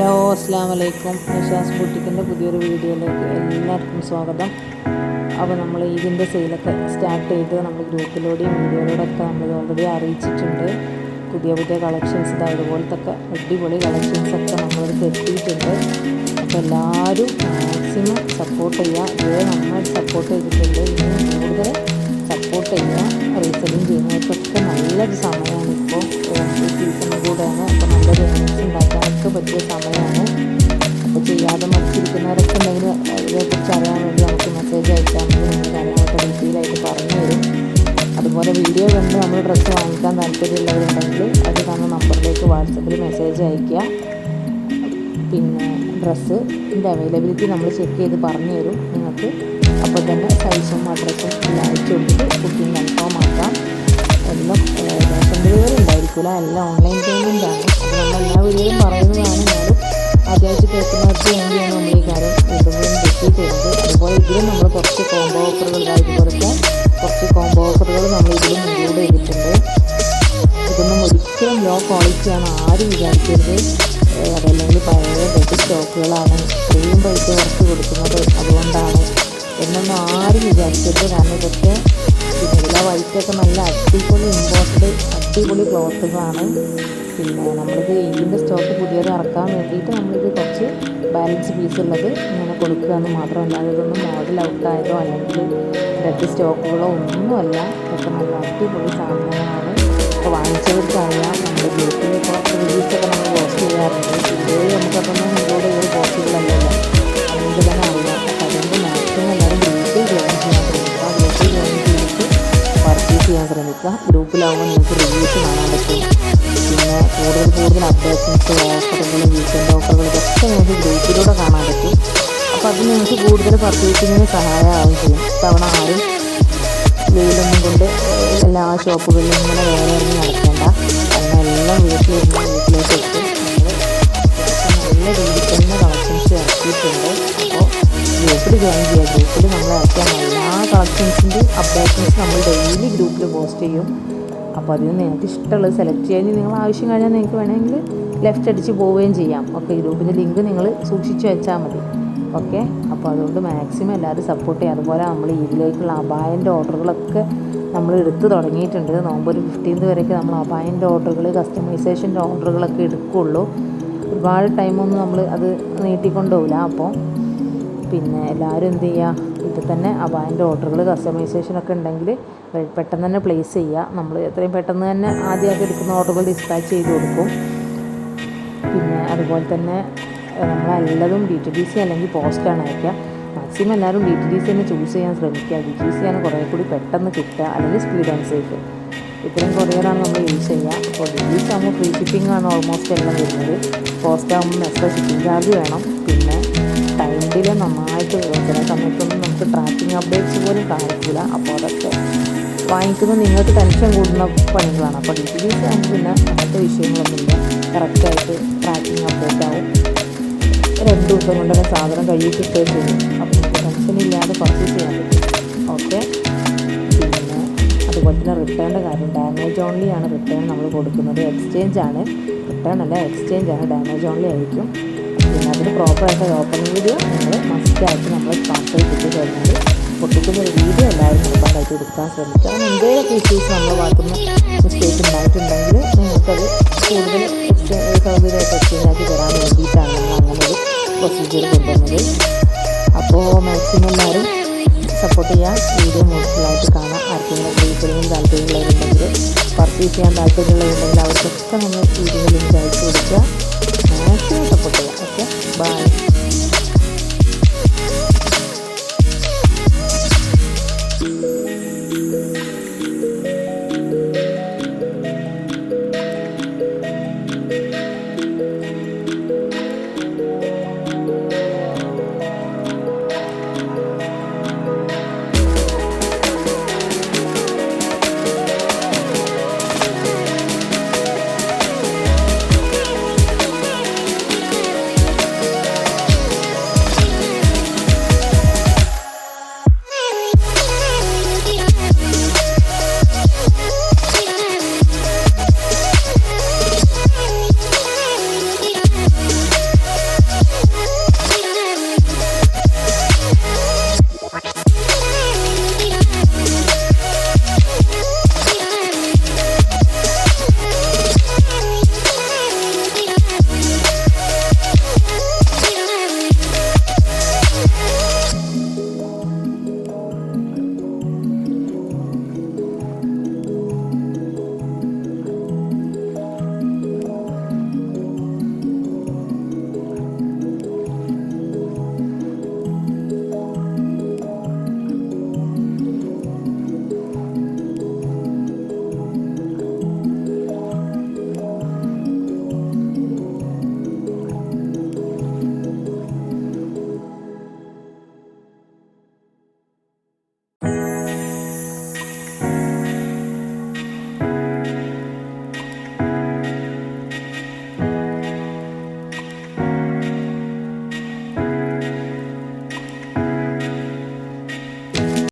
Hello അസ്സാം വലൈക്കും. നിഷാസ് ബുട്ടിക്കിൻ്റെ പുതിയൊരു വീഡിയോയിലേക്ക് എല്ലാവർക്കും സ്വാഗതം. അപ്പോൾ നമ്മൾ ഇതിൻ്റെ സെയിലൊക്കെ സ്റ്റാർട്ട് ചെയ്ത് നമ്മൾ ഗ്രൂപ്പിലൂടെയും വീഡിയോയിലൂടെയൊക്കെ നമ്മൾ ഓൾറെഡി അറിയിച്ചിട്ടുണ്ട്. പുതിയ പുതിയ കളക്ഷൻസ് ഇതുപോലത്തെ അടിപൊളി കളക്ഷൻസൊക്കെ നമ്മളത് എത്തിയിട്ടുണ്ട്. അപ്പോൾ എല്ലാവരും മാക്സിമം സപ്പോർട്ട് ചെയ്യുക. ഇതുവരെ നന്നായിട്ട് സപ്പോർട്ട് ചെയ്തിട്ടുണ്ട്. ഇനി കൂടുതൽ സപ്പോർട്ട് ചെയ്യുക. റീസെല്ലിങ് ചെയ്യുന്നവർക്കൊക്കെ നല്ലൊരു സമയമാണ് ഇപ്പോൾ. സീസണും കൂടെയാണ്. അപ്പോൾ നല്ലൊരു ഏണിങ്സ് ഉണ്ടാക്കാനൊക്കെ പറ്റിയ സമയമാണ്. അപ്പോൾ ചെയ്യാതെ മറിച്ചിരിക്കുന്നവരൊക്കെ ഉണ്ടെങ്കിൽ അതിനെക്കുറിച്ച് അറിയാൻ വേണ്ടി നമുക്ക് മെസ്സേജ് അയച്ചാൽ മതി. നിങ്ങൾ കാര്യങ്ങളൊക്കെ ഡീറ്റെയിലായിട്ട് പറഞ്ഞു തരും. അതുപോലെ വീഡിയോ കണ്ട് നമ്മൾ ഡ്രസ്സ് വാങ്ങിക്കാൻ താല്പര്യമുള്ളവരുണ്ടെങ്കിൽ അത് തന്ന നമ്പറിലേക്ക് വാട്സപ്പിൽ മെസ്സേജ് അയയ്ക്കുക. പിന്നെ ഡ്രസ്സിൻ്റെ അവൈലബിലിറ്റി നമ്മൾ ചെക്ക് ചെയ്ത് പറഞ്ഞു തരും നിങ്ങൾക്ക്. അപ്പോൾ തന്നെ സൈസും അഡ്രസ്സും എല്ലാം അയച്ചു കൊടുത്തിട്ട് ബുക്കിംഗ് കൺഫേം ആക്കാം. എല്ലാം ക്യാഷ് ഓൺ ഡെലിവറി ഉണ്ടായിരിക്കില്ല, എല്ലാം ഓൺലൈൻ പേയ്മെൻറ്റാണ്. അത് നമ്മൾ എല്ലാ വീഡിയോയിലും പറയുന്നതാണ്. എന്നാലും ആദ്യമായിട്ട് കേൾക്കുന്നവർക്ക് വേണ്ടിയാണ് നമ്മൾ ഈ കാര്യം വീണ്ടും റിപ്പീറ്റ് ചെയ്യുന്നത്. അതുപോലെ ഇതിലും നമ്മൾ കുറച്ച് കോംബോ ഓഫറുകൾ ഇതുപോലത്തെ കുറച്ച് കോംബോ ഓഫറുകൾ നമ്മൾ ഇതിലും ഇൻക്ലൂഡ് ചെയ്തിട്ടുണ്ട്. ഇതൊന്നും ഒരിക്കലും ലോ ക്വാളിറ്റിയാണ് ആരും വിചാരിക്കരുത്. അതല്ലെങ്കിൽ പഴയ ഡെഡ് സ്റ്റോക്കുകളാണ് ഇത്രയും പൈസ കുറച്ച് കൊടുക്കുന്നത് അതുകൊണ്ടാണ് എന്നൊന്നും ആരും വിചാരിക്കരുത്. കാരണം ഇതൊക്കെ പിന്നെ വൈറ്റൊക്കെ നല്ല അടിപൊളി ഇമ്പോർട്ടഡ് അടിപൊളി ക്ലോത്തുകളാണ്. പിന്നെ നമ്മളിത് ഇതിൻ്റെ സ്റ്റോക്ക് പുതിയത് ഇറക്കാൻ വേണ്ടിയിട്ട് നമ്മളിത് കുറച്ച് ബാലൻസ് പീസ് ഉള്ളത് ഇങ്ങനെ കൊടുക്കുക എന്ന് മാത്രമല്ല. ഇതൊന്നും മോഡൽ ഔട്ടായതോ അല്ലെങ്കിൽ ഡെഡ് സ്റ്റോക്കുകളോ ഒന്നുമല്ല. ഇതൊക്കെ നല്ല അടിപൊളി സാധനങ്ങളാണ്. അപ്പോൾ വാങ്ങിച്ചവർക്ക് അറിയാം. നമ്മുടെ ഗ്രൂപ്പിൽ കുറച്ച് റിവ്യൂസൊക്കെ നമ്മൾ പോസ്റ്റ് ചെയ്യാറുണ്ട്. ഇതുവരെ നമുക്കതൊന്നും ഇൻക്ലൂഡ് ചെയ്ത് പോസ്റ്റുകളല്ലല്ലോ, അതുകൊണ്ട് തന്നെ അറിയാം. അപ്പോൾ അതുകൊണ്ട് മാക്സിമം എല്ലാവരും ഗ്രൂപ്പിൽ ജോയിൻ ചെയ്യാൻ ശ്രമിക്കുക. ഗ്രൂപ്പിൽ ജോയിൻ ചെയ്തിട്ട് പർച്ചേസ് ചെയ്യാൻ ശ്രമിക്കുക. ഗ്രൂപ്പിലാവുമ്പോൾ നിങ്ങൾക്ക് റിവ്യൂസ് കാണാൻ പറ്റും. പിന്നെ കൂടുതൽ അപ്ഡേഷൻസ്, ഓഫറുകൾ, വീക്കെൻഡ് ഓഫറുകൾ ഇതൊക്കെ നിങ്ങൾക്ക് ഗ്രൂപ്പിലൂടെ കാണാൻ പറ്റും. അപ്പോൾ അത് നിങ്ങൾക്ക് കൂടുതൽ പർച്ചേസിങ്ങിന് സഹായമാവുകയും ചെയ്യും. തവണ ആരും വെയിലൊന്നും കൊണ്ട് എല്ലാ ഷോപ്പുകളിലും ഇങ്ങനെ വേറെ ഇറങ്ങി നടക്കേണ്ട. അങ്ങനെ എല്ലാം വീട്ടിലേക്ക് എത്തും. നമ്മൾ നല്ല രീതിയിൽ തന്നെ കളക്ഷൻസ് ഇറക്കിയിട്ടുണ്ട്. അപ്പോൾ ഗ്രൂപ്പിൽ ജോയിൻ ചെയ്യുക. ഗ്രൂപ്പിൽ നമ്മൾ ഇറക്കിയാൽ എല്ലാ കളക്ഷൻസിൻ്റെ അപ്ഡേഷൻസ് നമ്മൾ ഡെയിലി ഗ്രൂപ്പിൽ പോസ്റ്റ് ചെയ്യും. അപ്പോൾ അതിന് നിങ്ങൾക്ക് ഇഷ്ടമുള്ളത് സെലക്ട് ചെയ്യാൻ നിങ്ങൾ ആവശ്യം കഴിഞ്ഞാൽ നിങ്ങൾക്ക് വേണമെങ്കിൽ ലെഫ്റ്റ് അടിച്ച് പോവുകയും ചെയ്യാം. ഓക്കെ, ഗ്രൂപ്പിൻ്റെ ലിങ്ക് നിങ്ങൾ സൂക്ഷിച്ച് വെച്ചാൽ മതി. ഓക്കെ, അപ്പോൾ അതുകൊണ്ട് മാക്സിമം എല്ലാവരും സപ്പോർട്ട് ചെയ്യുക. അതുപോലെ നമ്മൾ ഇതിലേക്കുള്ള അബായൻ്റെ ഓർഡറുകളൊക്കെ നമ്മൾ എടുത്ത് തുടങ്ങിയിട്ടുണ്ട്. നോമ്പ് ഒരു 15th വരെയൊക്കെ നമ്മൾ അബായൻ്റെ ഓർഡറുകൾ, കസ്റ്റമൈസേഷൻ്റെ ഓർഡറുകളൊക്കെ എടുക്കുകയുള്ളൂ. ഒരുപാട് ടൈമൊന്നും നമ്മൾ അത് നീട്ടിക്കൊണ്ടുപോകില്ല. അപ്പോൾ പിന്നെ എല്ലാവരും എന്ത് ചെയ്യുക, ഇതിൽ തന്നെ അബായൻ്റെ ഓർഡറുകൾ കസ്റ്റമൈസേഷനൊക്കെ ഉണ്ടെങ്കിൽ പെട്ടെന്ന് തന്നെ പ്ലേസ് ചെയ്യുക. നമ്മൾ എത്രയും പെട്ടെന്ന് തന്നെ ആദ്യമായിട്ട് എടുക്കുന്ന ഓർഡറുകൾ ഡിസ്പാച്ച് ചെയ്ത് കൊടുക്കും. പിന്നെ അതുപോലെ തന്നെ നമ്മളെല്ലതും DTDC അല്ലെങ്കിൽ പോസ്റ്റാണ് അയക്കുക. മാക്സിമം എല്ലാവരും DTDC തന്നെ ചൂസ് ചെയ്യാൻ ശ്രമിക്കുക. DTDC ആണ് കുറേ കൂടി പെട്ടെന്ന് കിട്ടുക, അല്ലെങ്കിൽ സ്പീഡ് ആൻഡ് സേഫ്. ഇത്രയും കൊറിയറാണ് നമ്മൾ യൂസ് ചെയ്യുക. അപ്പോൾ DTDC ആകുമ്പോൾ ഫ്രീ ഷിപ്പിംഗ് ആണ് ഓൾമോസ്റ്റ് എല്ലാം വരുന്നത്. പോസ്റ്റ് ആകുമ്പോൾ എക്സ്ട്രാ ഷിപ്പിംഗ് ചാർജ് വേണം. പിന്നെ ടൈം ഡിലേ നന്നായിട്ട് ചില സമയത്തൊന്നും നമുക്ക് ട്രാക്കിംഗ് അപ്ഡേറ്റ്സ് പോലും കാണിക്കില്ല. അപ്പോൾ അതൊക്കെ വാങ്ങിക്കുന്നത് നിങ്ങൾക്ക് ടെൻഷൻ കൂടുന്ന പണികളാണ്. അപ്പോൾ DTDC ആകുമ്പോൾ പിന്നെ അങ്ങനത്തെ വിഷയങ്ങളൊന്നുമില്ല. കറക്റ്റായിട്ട് ട്രാക്കിംഗ് അപ്ഡേറ്റ് ആവും. 2 ദിവസം കൊണ്ട് തന്നെ സാധനം കയ്യിൽ കിട്ടുകയും ചെയ്യും. അപ്പോൾ നമുക്ക് ടെൻഷനില്ലാതെ പർച്ചേസ് ചെയ്യാൻ പറ്റും. ഓക്കെ, പിന്നെ അതുപോലെ തന്നെ റിട്ടേണിൻ്റെ കാര്യം, ഡാമേജ് ഓൺലി ആണ് റിട്ടേൺ നമ്മൾ കൊടുക്കുന്നത്. എക്സ്ചേഞ്ച് ആണ്, റിട്ടേൺ അല്ല എക്സ്ചേഞ്ച് ആണ്, ഡാമേജ് ഓൺലി ആയിരിക്കും. പിന്നെ അതിന് പ്രോപ്പറായിട്ട് ഓപ്പണിംഗ് വീഡിയോ നിങ്ങൾ മസ്റ്റായിട്ട് നമ്മൾ പാർസൽ കിട്ടി കഴിഞ്ഞാൽ പൊട്ടിക്കുന്ന ഒരു വീഡിയോ എല്ലാവരും നിർബന്ധമായിട്ട് എടുക്കാൻ ശ്രമിക്കുക. അങ്ങനെ എന്തെങ്കിലുമൊക്കെ ഇഷ്യൂസ് നമ്മുടെ ഭാഗത്തുനിന്ന് മിസ്റ്റേക്ക് ഉണ്ടായിട്ടുണ്ടെങ്കിൽ നിങ്ങൾക്കത് കൂടുതൽ സൗകര്യമായിട്ട് എക്സ്ചേഞ്ച് ആക്കി തരാൻ വേണ്ടിയിട്ടാണ് നമ്മൾ അങ്ങനെ ഒരു പ്രൊസീജിയർ കൊണ്ടുവന്നത്. അപ്പോൾ മാക്സിമം എല്ലാവരും സപ്പോർട്ട് ചെയ്യാൻ വീഡിയോ മോഡലായിട്ട് കാണാം. ആർക്കെങ്കിലും റീസെല്ലിംഗ് താല്പര്യമുള്ളവരുണ്ടെങ്കിൽ, പർച്ചേസ് ചെയ്യാൻ താല്പര്യമുള്ളവരുണ്ടെങ്കിൽ അവർക്കൊക്കെ നമ്മൾ വീഡിയോ ലിങ്ക് അയച്ചു കൊടുക്കുക. മാക്സിമം സപ്പോർട്ട് ചെയ്യാം. Okay, by.